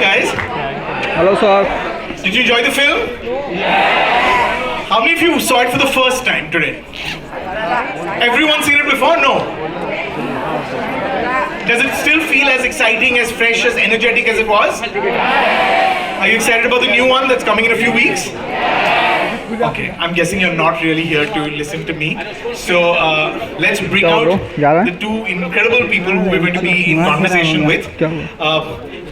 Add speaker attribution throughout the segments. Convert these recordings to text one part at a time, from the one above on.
Speaker 1: guys.
Speaker 2: Hello, sir.
Speaker 1: Did you enjoy the film? How many of you saw it for the first time today? Everyone seen it before? No. Does it still feel as exciting, as fresh, as energetic as it was? Are you excited about the new one that's coming in a few weeks? Okay, I'm guessing you're not really here to listen to me. So let's bring out the two incredible people who we're going to be in conversation with.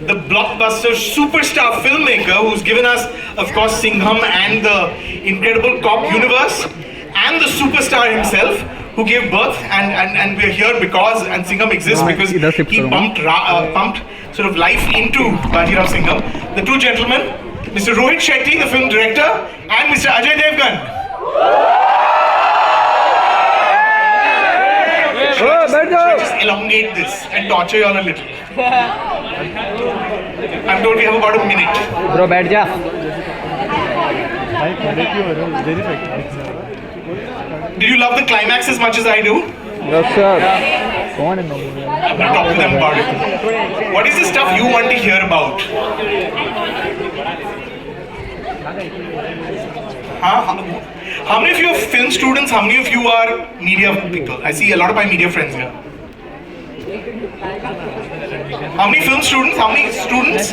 Speaker 1: The blockbuster superstar filmmaker who's given us, of course, Singham and the incredible cop universe, and the superstar himself who gave birth, and we're here because, and Singham exists because he pumped sort of life into Bajirao Singham. The two gentlemen, Mr. Rohit Shetty, the film director, and Mr. Ajay Devgn. Should I just elongate this and torture you all a little? I'm told we have about a minute.
Speaker 2: Bro, बैठ जा.
Speaker 1: Did you love the climax as much as I do?
Speaker 2: Yes, sir.
Speaker 1: I'm going to talk to them about it. What is the stuff you want to hear about? How many of you are film students? How many of you are media people? I see a lot of my media friends here. How many film students? How many students?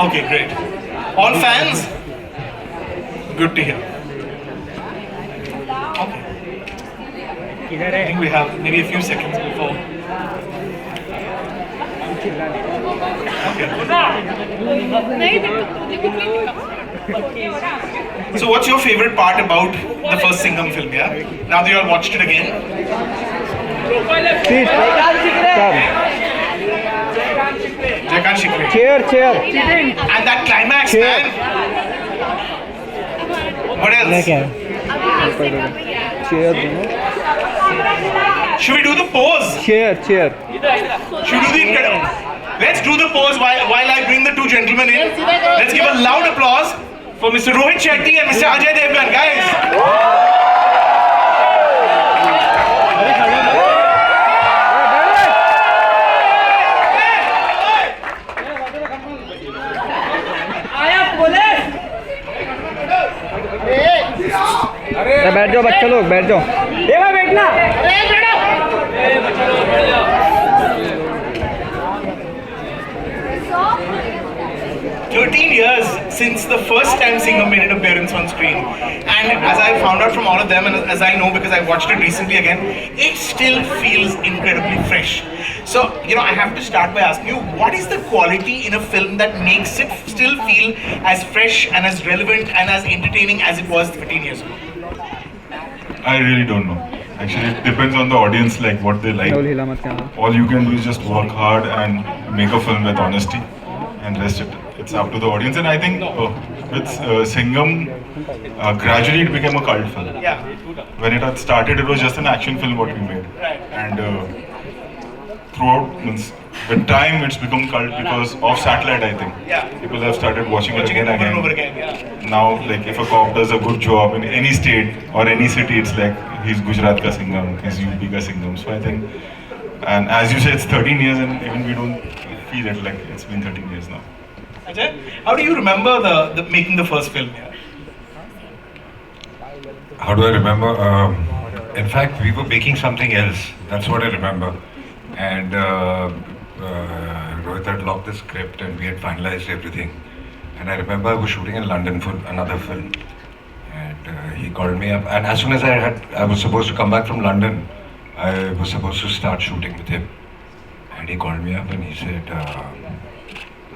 Speaker 1: Okay, great. All fans? Good to hear. Okay. I think we have maybe a few seconds before. Okay. So what's your favorite part about the first Singham film, yeah? Now that you all watched it again?
Speaker 2: Chair.
Speaker 1: And that climax, man. What else?
Speaker 2: Chair.
Speaker 1: Should we do the pose?
Speaker 2: Chair.
Speaker 1: Should we do the incredible? Let's do the pose while I bring the two gentlemen in. Let's give a loud applause for Mr. Rohit Shetty and Mr. Ajay Devgn, guys.
Speaker 2: बैठ जाओ बच्चे लोग, बैठ जाओ. ये भाई बैठना.
Speaker 1: 13 years since the first time Singham made an appearance on screen, and as I found out from all of them, and as I know because I watched it recently again, it still feels incredibly fresh. So, I have to start by asking you, what is the quality in a film that makes it still feel as fresh and as relevant and as entertaining as it was 13 years ago?
Speaker 3: I really don't know. Actually, it depends on the audience, like what they like. All you can do is just work hard and make a film with honesty, and rest it's up to the audience. And I think with Singham, gradually it became a cult film.
Speaker 1: Yeah.
Speaker 3: When it had started, it was just an action film what we made.
Speaker 1: Right.
Speaker 3: And throughout, with time, it's become cult because of satellite, I think.
Speaker 1: Yeah.
Speaker 3: People have started watching it again
Speaker 1: over and over again. Yeah.
Speaker 3: Now, like, if a cop does a good job in any state or any city, it's like, he's Gujarat ka Singham, he's UP ka Singham. So I think, and as you say, it's 13 years and even we don't feel it like it's been 13 years now.
Speaker 1: Ajay, how do you remember the making the first film here?
Speaker 4: How do I remember? In fact, we were making something else. That's what I remember. And Rohit had locked the script and we had finalized everything. And I remember I was shooting in London for another film. And he called me up. And as soon as I was supposed to come back from London, I was supposed to start shooting with him. And he called me up and he said,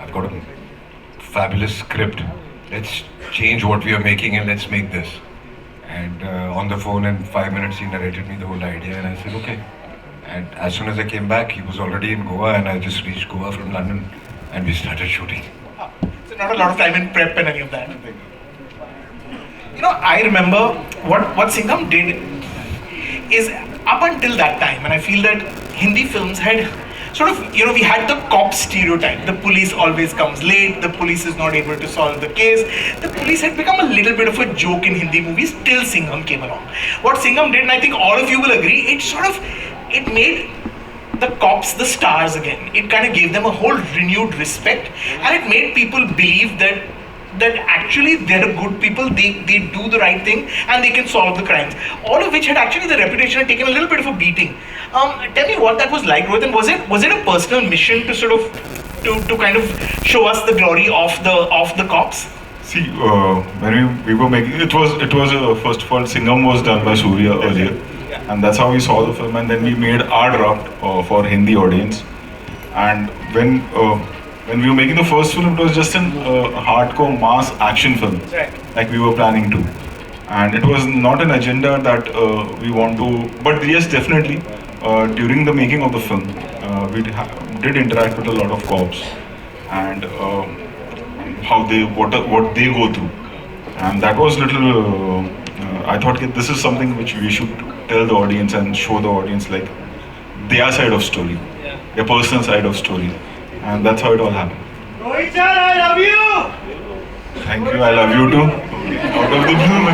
Speaker 4: I've got a fabulous script. Let's change what we are making and let's make this. And on the phone in 5 minutes he narrated me the whole idea and I said okay. And as soon as I came back he was already in Goa and I just reached Goa from London and we started shooting.
Speaker 1: So not a lot of time in prep and any of that. I remember what Singham did is up until that time, and I feel that Hindi films had sort of, we had the cop stereotype. The police always comes late, the police is not able to solve the case. The police had become a little bit of a joke in Hindi movies till Singham came along. What Singham did, and I think all of you will agree, it made the cops the stars again. It kind of gave them a whole renewed respect, and it made people believe that actually they're good people, they do the right thing, and they can solve the crimes. All of which had actually, the reputation had taken a little bit of a beating. Tell me what that was like, Rohit, and was it a personal mission to sort of to kind of show us the glory of the cops?
Speaker 3: See, when we were making it was first of all, Singham was done by Surya earlier, and that's how we saw the film. And then we made our draft for Hindi audience. And when we were making the first film, it was just an hardcore mass action film, like we were planning to. And it was not an agenda that we want to. But yes, definitely, during the making of the film, we did interact with a lot of cops, and how what they go through, and that was little. I thought that this is something which we should tell the audience and show the audience, like their side of story, their personal side of story, and that's how it all happened.
Speaker 1: Rohit sir, I love you.
Speaker 3: Thank you. I love you too. Out of the blue.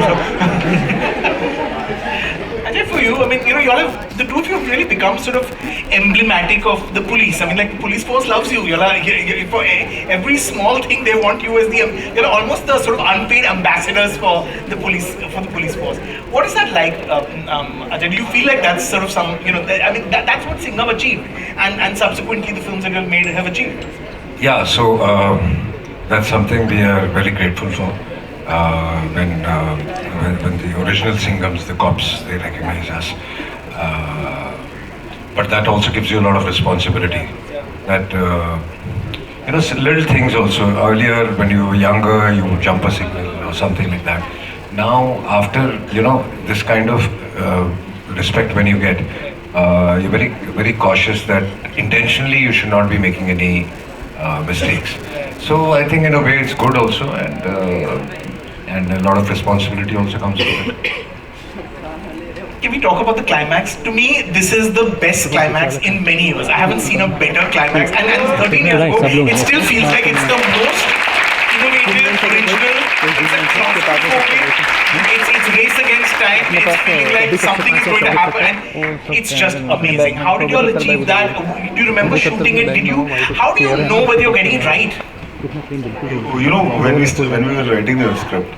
Speaker 1: Ajay, for you, I mean, you all have, the two of you have really become sort of emblematic of the police. I mean, like, the police force loves you. For every small thing, they want you as you're almost the sort of unpaid ambassadors for the police force. What is that like, Ajay? Do you feel like that's sort of that's what Singham achieved, and subsequently the films that you have made have achieved?
Speaker 4: Yeah, so that's something we are very grateful for. When the original Singhams, the cops, they recognize us. But that also gives you a lot of responsibility. That little things also. Earlier, when you were younger, you would jump a signal or something like that. Now, after this kind of respect when you get, you're very, very cautious that intentionally you should not be making any mistakes. So I think in a way it's good also, and a lot of responsibility also comes with it.
Speaker 1: Can we talk about the climax? To me, this is the best climax in many years. I haven't seen a better climax, and 13 years ago, it still feels like it's the most innovative, original. It's a it's race against time. It's feeling like something is going to happen, and it's just amazing. How did you all achieve that? Do you remember shooting it? How do you know whether you're getting it right?
Speaker 3: When we were writing the script,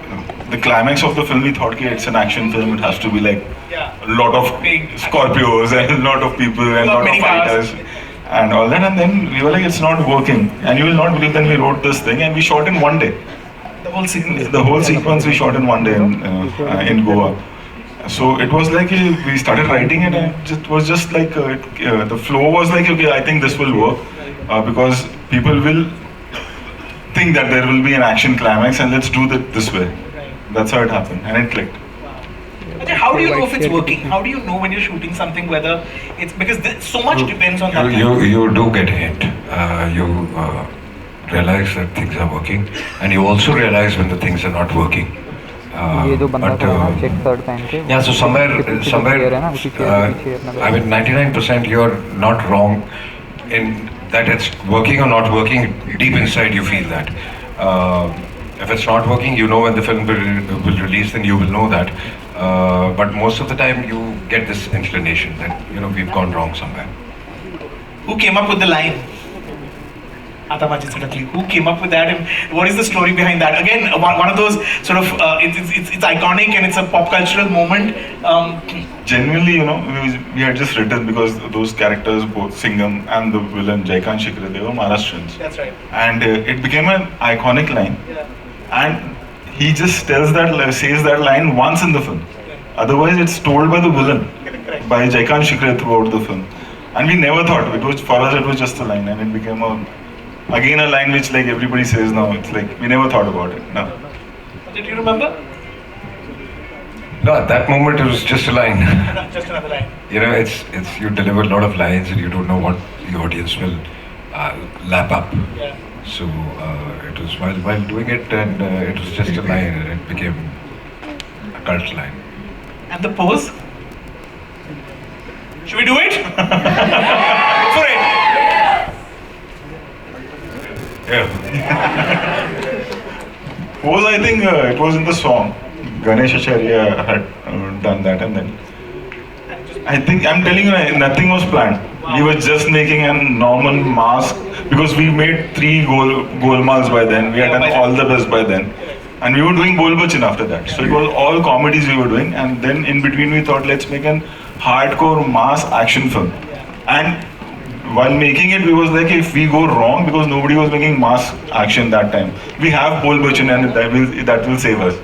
Speaker 3: the climax of the film, we thought it's an action film. It has to be like a lot of Scorpios and a lot of people and a lot of fighters and all that. And then we were like, it's not working. And you will not believe, then we wrote this thing and we shot in one day. The whole sequence we shot in one day in Goa. So it was like we started writing it, and it was just like the flow was like, okay, I think this will work because people will think that there will be an action climax, and let's do that this way. That's how it happened, and it clicked.
Speaker 1: How do you know if it's working? How do you know when you're shooting something whether it's because so much depends on that?
Speaker 4: You do get a hint. You realize that things are working, and you also realize when the things are not working. Yeah, so somewhere, I mean, 99% you're not wrong in that it's working or not working. Deep inside, you feel that. If it's not working, you know when the film will release, then you will know that. But most of the time, you get this inclination that we've gone wrong somewhere.
Speaker 1: Who came up with the line? Who came up with that, and what is the story behind that? Again, one of those sort of it's iconic and it's a pop cultural moment.
Speaker 3: Genuinely, we had just written because those characters, both Singham and the villain Jaikan Shikre, they were Maharashtrians.
Speaker 1: That's right.
Speaker 3: And it became an iconic line. Yeah. And he just says that line once in the film. Yeah. Otherwise, it's told by the villain, by Jaikan Shikre throughout the film. And we never thought for us it was just a line, and it became again a line which like everybody says now. It's like we never thought about it. No.
Speaker 1: Did you remember?
Speaker 4: No, at that moment it was just a line.
Speaker 1: Just another line.
Speaker 4: It's you deliver a lot of lines and you don't know what the audience will lap up.
Speaker 1: Yeah.
Speaker 4: So it was while doing it, and it was just a line, and it became a cult line.
Speaker 1: And the pose? Should we do it? Go for it.
Speaker 3: Yeah. Pose, I think it was in the song. Ganesh Acharya had done that, and then I think I'm telling you, nothing was planned. We were just making a normal mask because we made 3 golmals by then. We had done all the best by then. And we were doing Bol Bachan after that. So it was all comedies we were doing. And then in between we thought, let's make an hardcore mass action film. And while making it, we was like, if we go wrong, because nobody was making mass action that time, we have Bol Bachan and that will save us.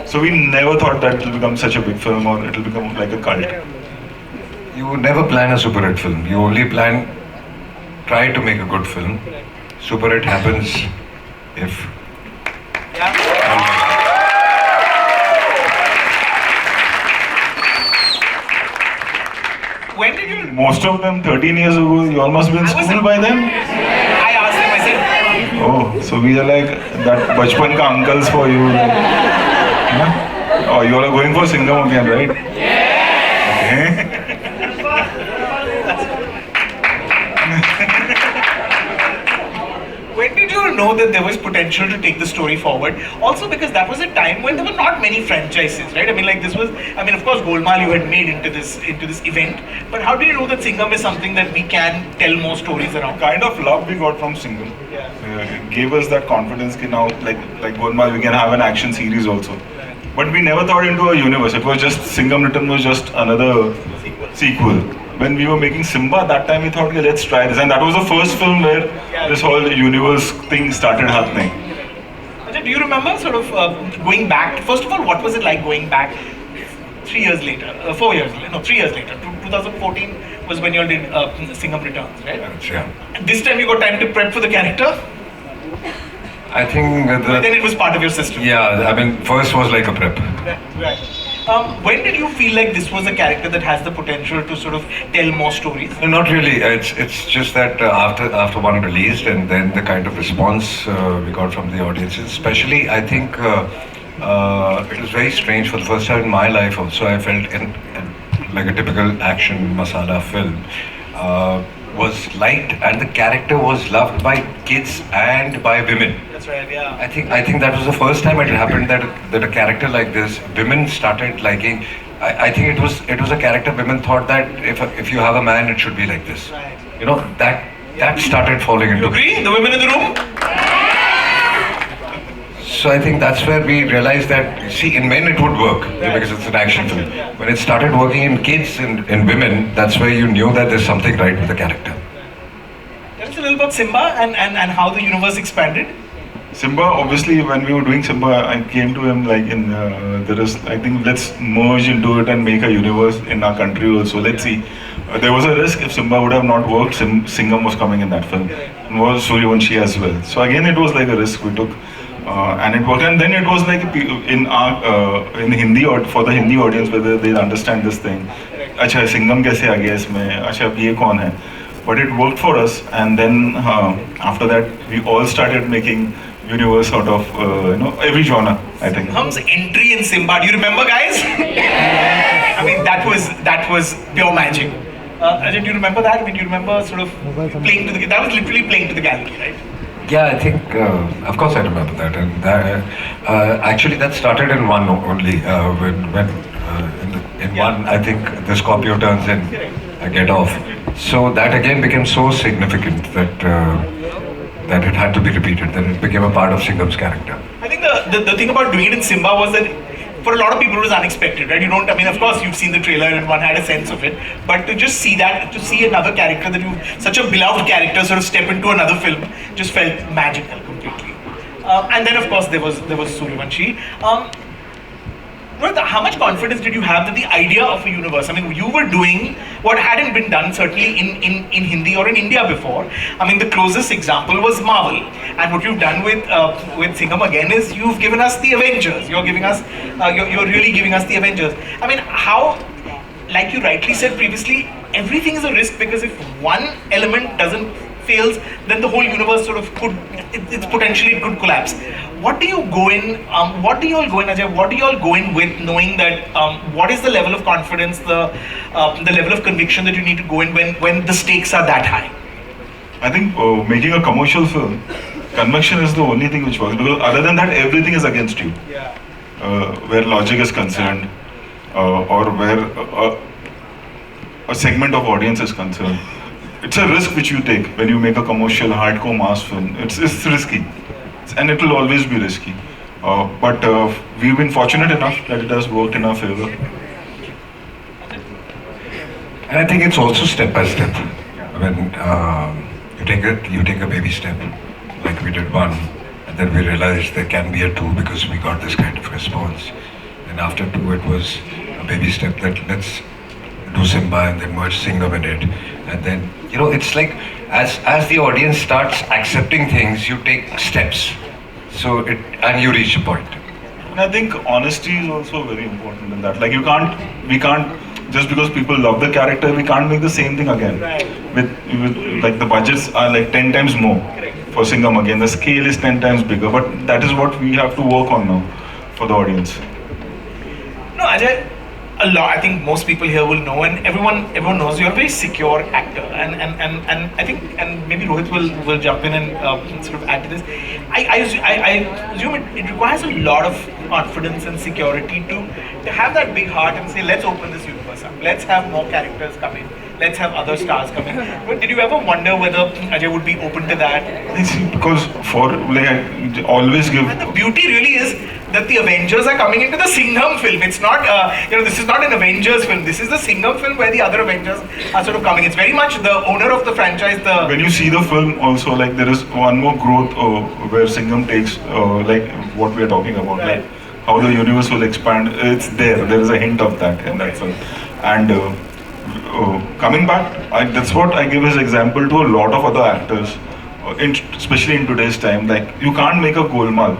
Speaker 3: So we never thought that it will become such a big film or it will become like a cult.
Speaker 4: You never plan a super hit film. You only try to make a good film. Super hit happens if.
Speaker 1: When did you?
Speaker 3: Most of them 13 years ago, you all must be in school by then?
Speaker 1: I asked them, I said.
Speaker 3: Oh, so we are like that bachpan ka uncles for you. Oh, you all are going for Singham again, right? Yeah. Okay.
Speaker 1: When did you know that there was potential to take the story forward? Also because that was a time when there were not many franchises, right? I mean, like this was, I mean, of course, Golmaal you had made into this event, but how do you know that Singham is something that we can tell more stories around?
Speaker 3: Kind of love we got from Singham. It gave us that confidence that now, like Golmaal, we can have an action series also. But we never thought into a universe. It was just Singham Written was just another sequel. When we were making Simba, that time we thought, okay, let's try this. And that was the first film where this whole universe thing started happening.
Speaker 1: Ajay, do you remember sort of going back? First of all, what was it like going back 3 years later, 4 years later, no, 3 years later? 2014 was when you all did Singham Returns, right?
Speaker 4: Yeah.
Speaker 1: And this time you got time to prep for the character?
Speaker 4: I think
Speaker 1: then it was part of your system.
Speaker 4: Yeah, I mean, first was like a prep.
Speaker 1: Right. When did you feel like this was a character that has the potential to sort of tell more stories?
Speaker 4: No, not really. It's just that after one released and then the kind of response we got from the audiences, especially I think it was very strange for the first time in my life also. I felt in like a typical action masala film was liked and the character was loved by kids and by women.
Speaker 1: That's right, yeah.
Speaker 4: I think that was the first time it happened that a character like this, women started liking. I think it was a character women thought that if you have a man, it should be like this.
Speaker 1: Right.
Speaker 4: You know, that started falling into.
Speaker 1: You agree? The women in the room?
Speaker 4: So I think that's where we realized that, see, in men it would work because it's an action film. When it started working in kids and in women, that's where you knew that there's something right with the character.
Speaker 1: Tell us a little about Simba and how the universe expanded.
Speaker 3: Simba, obviously, when we were doing Simba, I came to him like I think let's merge into it and make a universe in our country also. Let's see. There was a risk if Simba would have not worked, Singham was coming in that film. And was Suryavanshi as well. So again, it was like a risk we took. And it worked, and then it was like in Hindi or for the Hindi audience whether they understand this thing. अच्छा Singham कैसे आ गया इसमें? अच्छा अब ये कौन है? But it worked for us, and then after that we all started making universe out of every genre. I think.
Speaker 1: Singham's entry in Simba. Do you remember, guys? I mean, that was pure magic. Ajay, do you remember that? I mean, do you remember sort of playing to the? That was literally playing to the gallery, right?
Speaker 4: Yeah, I think, of course I remember that. And actually that started in one only. When in one, I think the Scorpio turns in, get off. So that again became so significant that it had to be repeated. Then it became a part of Singham's character.
Speaker 1: I think the thing about doing it in Simba was that for a lot of people it was unexpected, right? I mean, of course you've seen the trailer and one had a sense of it, but to just see that, to see another character such a beloved character sort of step into another film just felt magical completely. And then of course there was Suryavanshi. Rohit, how much confidence did you have that the idea of a universe, I mean, you were doing what hadn't been done certainly in Hindi or in India before. I mean, the closest example was Marvel, and what you've done with Singham again is you've given us the Avengers. You're really giving us the Avengers. I mean, how, like you rightly said previously, everything is a risk because if one element fails, then the whole universe sort of it potentially could collapse. What do you go in, Ajay, what do you all go in with knowing that, what is the level of confidence, the level of conviction that you need to go in when the stakes are that high?
Speaker 3: I think making a commercial film, conviction is the only thing which works, because other than that, everything is against you.
Speaker 1: Yeah.
Speaker 3: Where logic is concerned, or where a segment of audience is concerned. It's a risk which you take when you make a commercial, hardcore mass film. It's risky, and it will always be risky. But we've been fortunate enough that it has worked in our favor.
Speaker 4: And I think it's also step by step. When you take a baby step, like we did one, and then we realized there can be a two because we got this kind of response. And after two, it was a baby step that let's do Simba and then merge Singham in it. And then, it's like as the audience starts accepting things, you take steps. And you reach a point.
Speaker 3: And I think honesty is also very important in that. Like we can't, just because people love the character, we can't make the same thing again. With like the budgets are like 10 times more for Singham again. The scale is 10 times bigger, but that is what we have to work on now for the audience.
Speaker 1: No, Ajay, I think most people here will know, and everyone knows you're a very secure actor, and I think, and maybe Rohit will jump in and sort of add to this. I assume it requires a lot of confidence and security to have that big heart and say, let's open this universe up, let's have more characters come in, let's have other stars come in. But did you ever wonder whether Ajay would be open to that?
Speaker 3: Because I always give.
Speaker 1: And the beauty really is that the Avengers are coming into the Singham film. It's not, this is not an Avengers film. This is the Singham film where the other Avengers are sort of coming. It's very much the owner of the franchise.
Speaker 3: When you see the film, also like there is one more growth where Singham takes like what we are talking about,
Speaker 1: right.
Speaker 3: Like how the universe will expand. It's there. There is a hint of that in that film, and. Coming back, that's what I give as example to a lot of other actors, especially in today's time. Like you can't make a golmaal.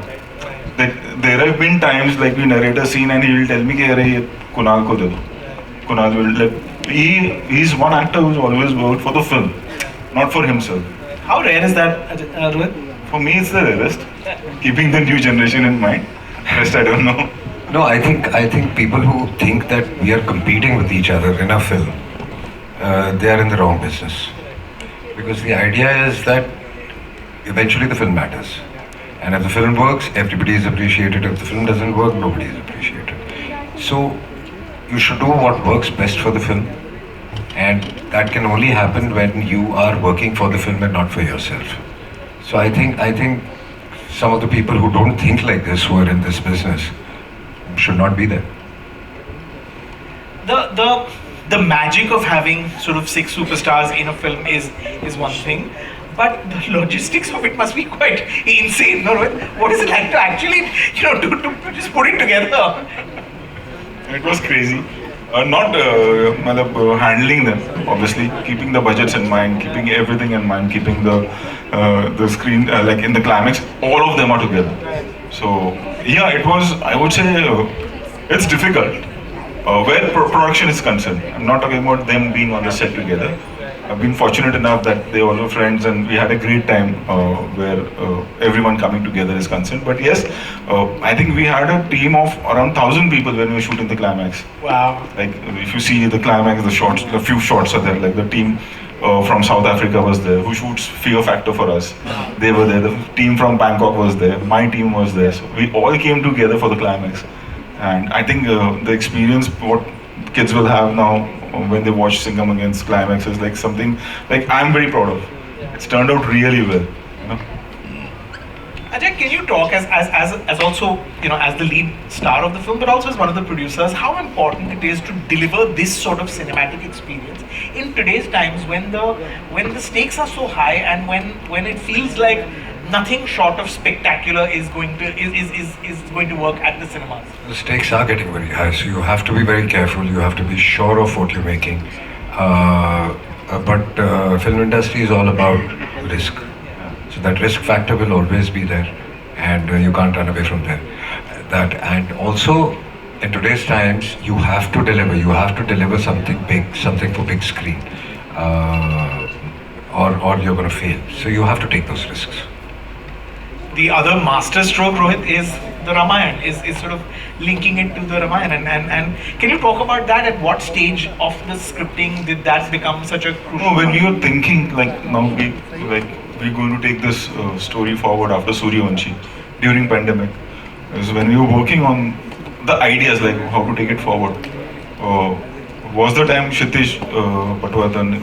Speaker 3: There have been times like we narrate a scene and he will tell me कि अरे ये Kunal को दे दो. Kunal will he's one actor who's always worked for the film, not for himself.
Speaker 1: How rare is that, Rohit?
Speaker 3: For me, it's the rarest. Keeping the new generation in mind. Rest I don't know.
Speaker 4: No, I think people who think that we are competing with each other in a film, they are in the wrong business. Because the idea is that eventually the film matters. And if the film works, everybody is appreciated. If the film doesn't work, nobody is appreciated. So you should do what works best for the film. And that can only happen when you are working for the film and not for yourself. So I think some of the people who don't think like this, who are in this business, should not be there.
Speaker 1: The magic of having sort of 6 superstars in a film is one thing, but the logistics of it must be quite insane. No, what is it like to actually, to just put it together?
Speaker 3: It was crazy. Not handling them, obviously, keeping the budgets in mind, keeping everything in mind, keeping the screen, like in the climax, all of them are together. So, yeah, it was, I would say, it's difficult. Where production is concerned, I'm not talking about them being on the set together. I've been fortunate enough that they all were friends and we had a great time where everyone coming together is concerned. But yes, I think we had a team of around 1,000 people when we were shooting the climax.
Speaker 1: Wow.
Speaker 3: Like if you see the climax, the shots, a few shots are there. Like the team from South Africa was there, who shoots Fear Factor for us. They were there. The team from Bangkok was there. My team was there. So we all came together for the climax. And I think the experience what kids will have now when they watch Singham against Climax is like something like I'm very proud of. It's turned out really well.
Speaker 1: Ajay, can you talk as also as the lead star of the film, but also as one of the producers, how important it is to deliver this sort of cinematic experience in today's times when the stakes are so high and when it feels like nothing short of spectacular is going to work at the cinemas.
Speaker 4: The stakes are getting very high, so you have to be very careful. You have to be sure of what you're making. But film industry is all about risk. So that risk factor will always be there, and you can't run away from there. And also, in today's times, you have to deliver. You have to deliver something big, something for big screen, or you're going to fail. So you have to take those risks.
Speaker 1: The other masterstroke, Rohit, is the Ramayana, is sort of linking it to the Ramayana. And can you talk about that? At what stage of the scripting did that become such a crucial?
Speaker 3: No, when we were thinking like now we're going to take this story forward after Suryavanshi during pandemic, is when we were working on the ideas like how to take it forward. was the time Kshitiz Patwardhan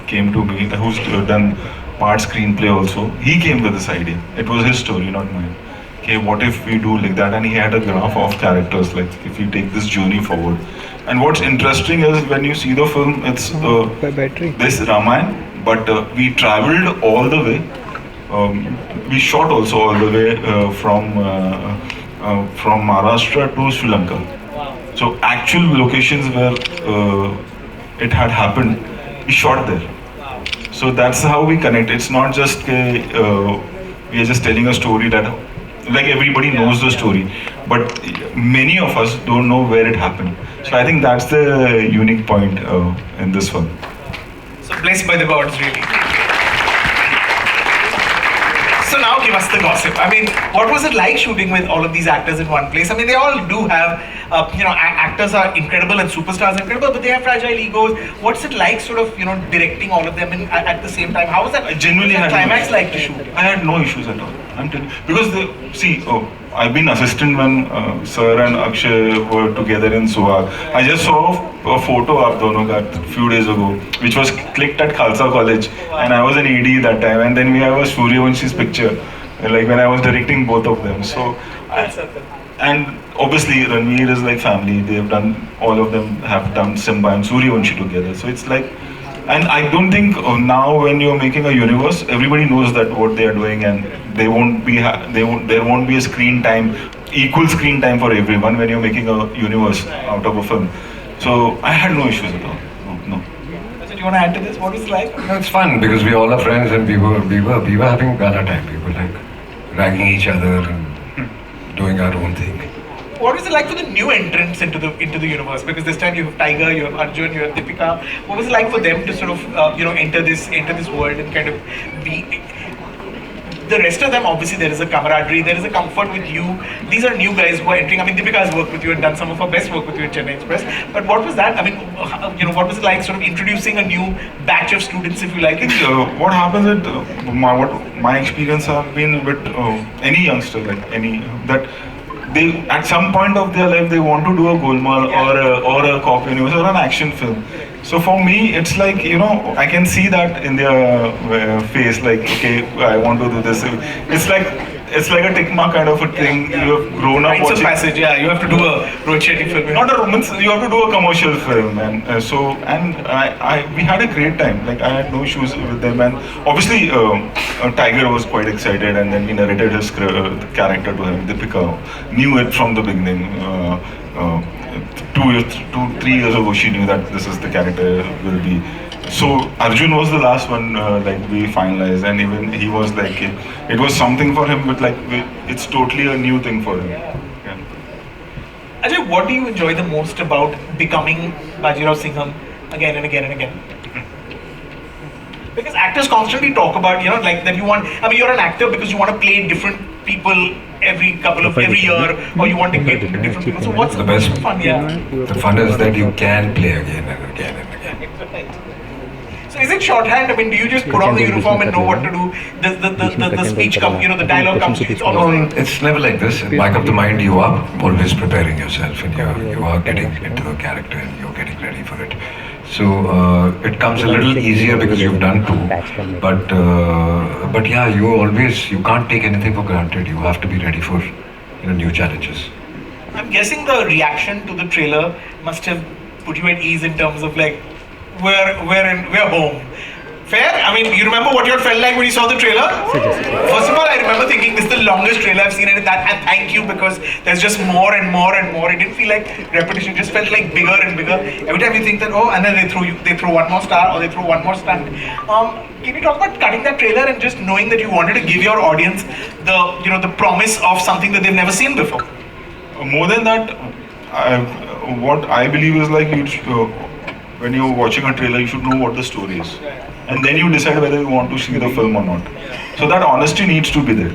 Speaker 3: came to me, who's done part screenplay also. He came with this idea. It was his story, not mine. Okay, what if we do like that? And he had a graph of characters, like if we take this journey forward. And what's interesting is when you see the film, it's this Ramayana, but we traveled all the way. We shot also all the way from Maharashtra to Sri Lanka. So actual locations where it had happened, we shot there. So that's how we connect. It's not just we are just telling a story that like everybody knows the story, but many of us don't know where it happened. So I think that's the unique point in this film.
Speaker 1: So blessed by the gods, really. So now give us the gossip. I mean, what was it like shooting with all of these actors in one place? I mean, they all do have, actors are incredible and superstars are incredible, but they have fragile egos. What's it like sort of, directing all of them at the same time? How was that?
Speaker 3: I genuinely
Speaker 1: had climax like to shoot?
Speaker 3: I had no issues at all. Because I've been assistant when Sir and Akshay were together in Suhag. I just saw a photo of dono that few days ago, which was clicked at Khalsa College, and I was an AD that time. And then we have a Suryavansh's picture, like when I was directing both of them. So, and obviously Ranveer is like family. They have done, all of them have done Simba and Suryavanshi together. So it's like. And I don't think now when you're making a universe, everybody knows that what they are doing, and there won't be a screen time, equal screen time for everyone when you're making a universe out of a film. So I had no issues at all. No.
Speaker 1: Do you want to add to this? What was it like?
Speaker 4: No, it's fun because we all are friends and we were having gala time. We were like ragging each other and doing our own thing.
Speaker 1: What was it like for the new entrants into the universe? Because this time you have Tiger, you have Arjun, you have Deepika. What was it like for them to sort of enter this world and kind of be? The rest of them, obviously, there is a camaraderie, there is a comfort with you. These are new guys who are entering. I mean, Deepika has worked with you and done some of her best work with you in Chennai Express. But what was that? I mean, what was it like, sort of introducing a new batch of students, if you like?
Speaker 3: What happens with my experience have been with any youngster, like any that. They at some point of their life they want to do a Golmaal or a cop universe or an action film. So for me it's like I can see that in their face, like okay, I want to do this. It's like a tick mark kind of a thing. You have grown up watching.
Speaker 1: Passage, yeah. You have to do a Rohit Shetty film.
Speaker 3: Not a romance. You have to do a commercial film, and we had a great time. Like I had no issues with them, and obviously Tiger was quite excited, and then we narrated his character to him. Deepika knew it from the beginning. 3 years ago, she knew that this is the character will be. So Arjun was the last one we finalized, and even he was like it was something for him, but it's totally a new thing for him. Yeah.
Speaker 1: Ajay, what do you enjoy the most about becoming Bajirao Singham again and again and again? Because actors constantly talk about that you want. I mean, you're an actor because you want to play different people every year, or you want to get into different people. So what's
Speaker 4: the best
Speaker 1: fun? Yeah.
Speaker 4: The fun is that you can play again and again and again.
Speaker 1: So is it shorthand? I mean, do you just put on the uniform and know what to do? The speech comes, the dialogue comes.
Speaker 4: It's never like this. In Back of the Mind, you are always preparing yourself, and you are getting into the character and you're getting ready for it. So it comes a little easier because you've done two. But yeah, you can't take anything for granted. You have to be ready for new challenges.
Speaker 1: I'm guessing the reaction to the trailer must have put you at ease in terms of like, we're home. Fair? I mean, you remember what you felt like when you saw the trailer? First of all, I remember thinking this is the longest trailer I've seen, and thank you, because there's just more and more and more. It didn't feel like repetition, it just felt like bigger and bigger. Every time you think that, and then they throw one more star or they throw one more stunt. Can you talk about cutting that trailer and just knowing that you wanted to give your audience the promise of something that they've never seen before?
Speaker 3: More than that, what I believe is like when you're watching a trailer, you should know what the story is. And then you decide whether you want to see the film or not. So that honesty needs to be there.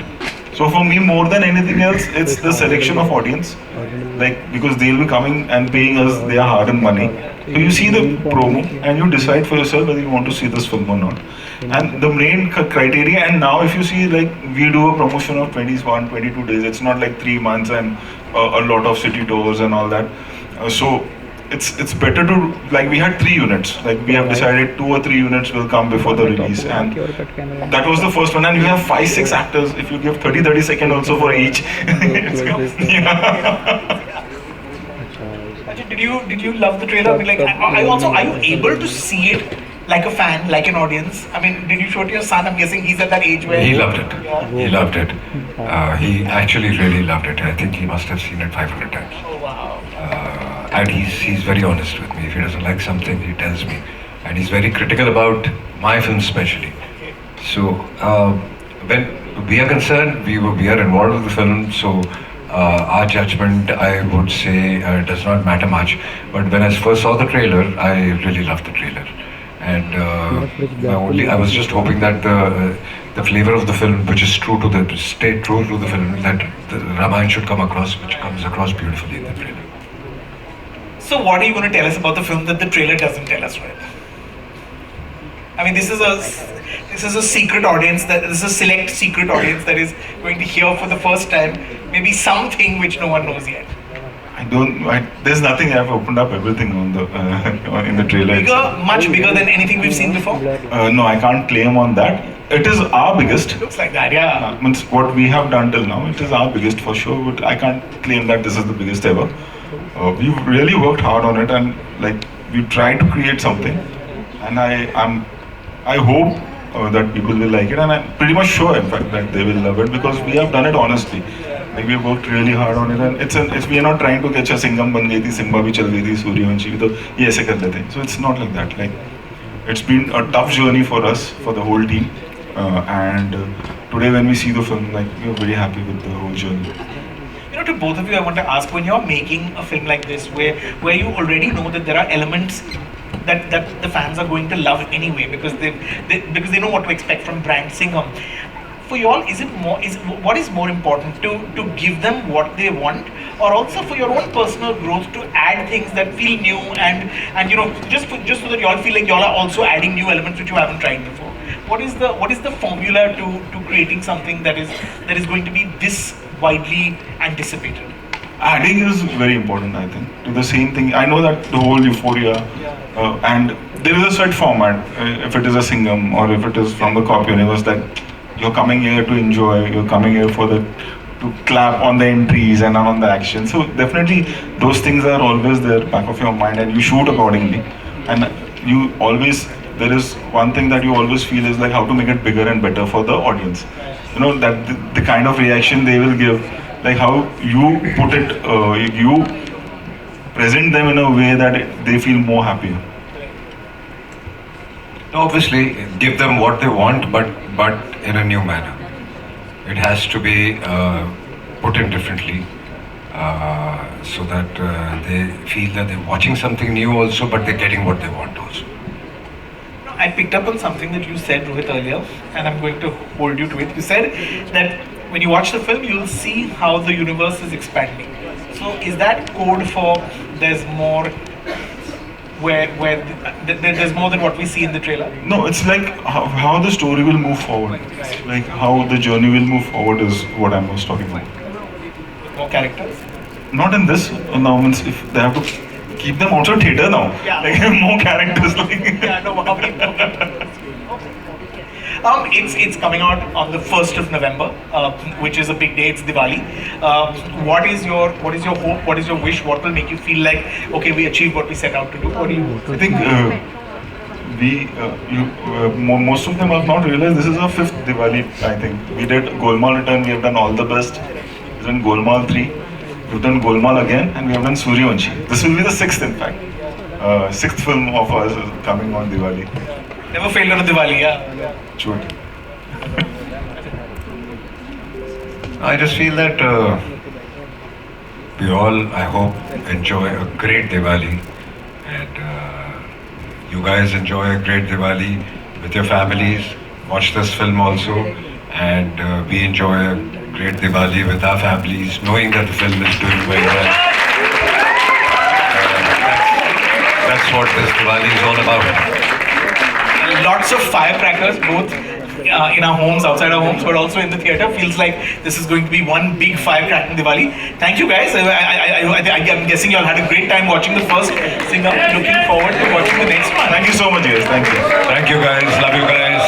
Speaker 3: So for me, more than anything else, it's the selection of audience. Because they'll be coming and paying us their hard-earned money. So you see the promo and you decide for yourself whether you want to see this film or not. And the main criteria, and now if you see, we do a promotion of 21, 22 days. It's not like 3 months and a lot of city tours and all that. So it's better to, like, we had 3 units. Like, we have decided 2 or 3 units will come before the release, and that was the first one. And you have 5-6 actors. If you give 30 seconds also for each, yeah.
Speaker 1: Ajay, did you love the trailer? I mean, like, I also, are you able to see it like a fan, like an audience? I mean, did you show it to your son? I'm guessing he's at that age where
Speaker 4: He loved it.
Speaker 1: Yeah.
Speaker 4: He loved it. He actually really loved it. I think he must have seen it 500 times.
Speaker 1: Oh wow.
Speaker 4: And he's very honest with me. If he doesn't like something, he tells me. And he's very critical about my films especially. So when we are concerned, we are involved with the film. So our judgment, I would say, does not matter much. But when I first saw the trailer, I really loved the trailer. And I was just hoping that the flavor of the film, which is stay true to the film, that the Ramayana should come across, which comes across beautifully in the trailer.
Speaker 1: So what are you going to tell us about the film that the trailer doesn't tell us, right? I mean, this is a secret audience, this is a select secret audience that is going to hear for the first time maybe something which no one knows yet.
Speaker 3: There's nothing. I've opened up everything on the in the trailer.
Speaker 1: Much bigger than anything we've seen before?
Speaker 3: No, I can't claim on that. It is our biggest.
Speaker 1: Looks like that, yeah.
Speaker 3: Means what we have done till now, it is our biggest for sure. But I can't claim that this is the biggest ever. We've really worked hard on it, and like we tried to create something. And I hope that people will like it, and I'm pretty much sure, in fact, that they will love it, because we have done it honestly. Like, we worked really hard on it, and we are not trying to catch a Singham ban gayi thi, Simba bhi chal gayi thi, Suryavanshi bhi to ye aise kar lete. So it's not like that. Like, it's been a tough journey for us, for the whole team, and today when we see the film, like, we are very happy with the whole journey.
Speaker 1: You know, to both of you, I want to ask, when you're making a film like this, where you already know that there are elements that the fans are going to love anyway, because they know what to expect from brand Singham. For you all, what is more important, to give them what they want, or also for your own personal growth to add things that feel new and you know, just so that you all feel like you all are also adding new elements which you haven't tried before? What is the formula to creating something that is going to be this widely anticipated?
Speaker 3: Adding is very important, I think, to the same thing. I know that the whole euphoria, and there is a set format, if it is a Singham or if it is from the Cop universe, that you're coming here to enjoy, you're coming here to clap on the entries and on the action. So definitely those things are always there back of your mind, and you shoot accordingly. And there is one thing that you always feel is like how to make it bigger and better for the audience. You know, that the kind of reaction they will give, like how you put it, you present them in a way that they feel more happier.
Speaker 4: Obviously, give them what they want, but in a new manner. It has to be put in differently, so that they feel that they're watching something new also, but they're getting what they want also.
Speaker 1: I picked up on something that you said, Rohit, earlier, and I'm going to hold you to it. You said that when you watch the film, you'll see how the universe is expanding. So is that code for there's more, where there's more than what we see in the trailer?
Speaker 3: No, it's like how the story will move forward. Like how the journey will move forward is what I was talking about.
Speaker 1: More characters?
Speaker 3: Not in this now, means if they have to keep them outside theatre now.
Speaker 1: Yeah.
Speaker 3: Like more characters. Like
Speaker 1: Yeah, no, how many it's coming out on the 1st of November, which is a big day. It's Diwali. What is your hope? What is your wish? What will make you feel like, okay, we achieved what we set out to do? What do you?
Speaker 3: I think most of them have not realized this is our 5th Diwali. I think we did Golmaal Return. We have done All the Best. We've done Golmaal 3. We've done Golmaal again, and we have done Suryavanshi. This will be the 6th, in fact. 6th film of ours is coming on Diwali.
Speaker 1: Never failed on a Diwali, yeah.
Speaker 3: Sure.
Speaker 4: I just feel that we all, I hope, enjoy a great Diwali, and you guys enjoy a great Diwali with your families. Watch this film also, and we enjoy a great Diwali with our families, knowing that the film is doing very well. That's what this Diwali is all about.
Speaker 1: Lots of firecrackers, both in our homes, outside our homes, but also in the theatre. Feels like this is going to be one big firecracking Diwali. Thank you guys. I'm guessing you all had a great time watching the first Singham. Looking forward to watching the next one.
Speaker 3: Thank you so much, guys. Thank you.
Speaker 4: Thank you guys. Love you guys.